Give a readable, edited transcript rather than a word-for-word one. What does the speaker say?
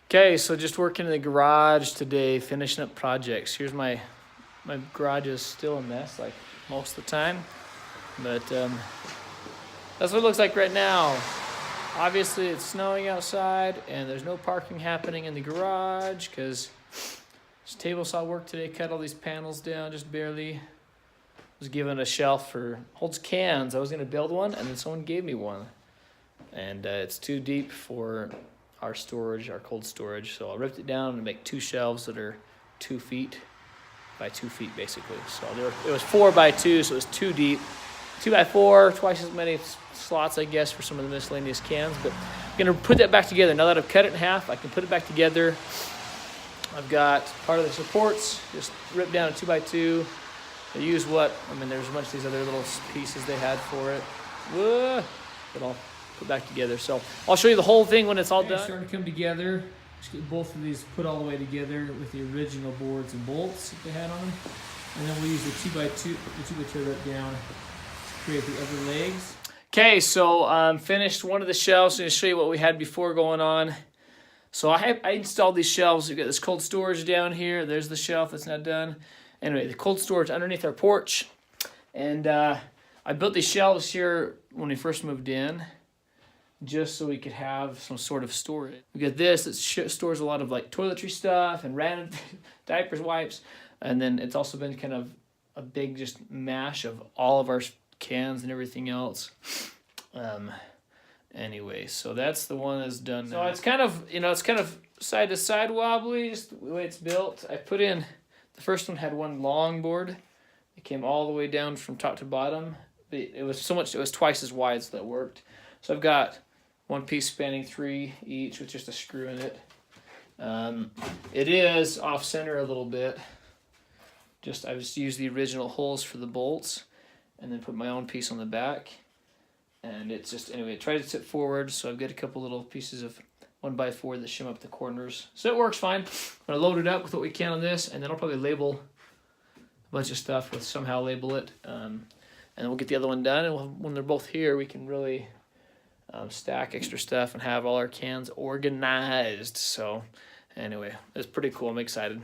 Okay, so just working in the garage today, finishing up projects. Here's my garage is still a mess, like most of the time, but that's what it looks like right now. Obviously, it's snowing outside, and there's no parking happening in the garage because this table saw work today. Cut all these panels down just barely. Was given a shelf for holds cans. I was gonna build one, and then someone gave me one, and it's too deep for our storage, our cold storage. So I ripped it down and make 2 shelves that are 2 feet by 2 feet basically. So it was 4 by 2, so it was too deep. 2 by 4, twice as many slots, I guess, for some of the miscellaneous cans. But I'm gonna put that back together. Now that I've cut it in half, I can put it back together. I've got part of the supports just ripped down a 2 by 2. I use there's a bunch of these other little pieces they had for it. Whoa, that I'll put back together. So I'll show you the whole thing when it's all done. It's starting to come together. Just get both of these put all the way together with the original boards and bolts that they had on them. And then we'll use the 2 by 2 ripped down to create the other legs. Okay, so finished one of the shelves. I'm going to show you what we had before going on. So I installed these shelves. We've got this cold storage down here. There's the shelf that's not done. Anyway, the cold storage underneath our porch. And I built these shelves here when we first moved in, just so we could have some sort of storage. We got this that stores a lot of like toiletry stuff and random diapers, wipes, and then it's also been kind of a big just mash of all of our cans and everything else. Anyway, so that's the one that's done now. So it's kind of side to side wobbly, just the way it's built. I put in, the first one had one long board. It came all the way down from top to bottom. It was twice as wide, so that worked. So I've got one piece spanning 3 each with just a screw in it. It is off center a little bit. I just used the original holes for the bolts and then put my own piece on the back. And it's just, anyway, it tried to tip forward, so I've got a couple little pieces of 1 by 4 that shim up the corners. So it works fine. I'm gonna load it up with what we can on this, and then I'll probably label a bunch of stuff with somehow label it. And then we'll get the other one done, and when they're both here, we can really stack extra stuff and have all our cans organized. So anyway, it's pretty cool. I'm excited.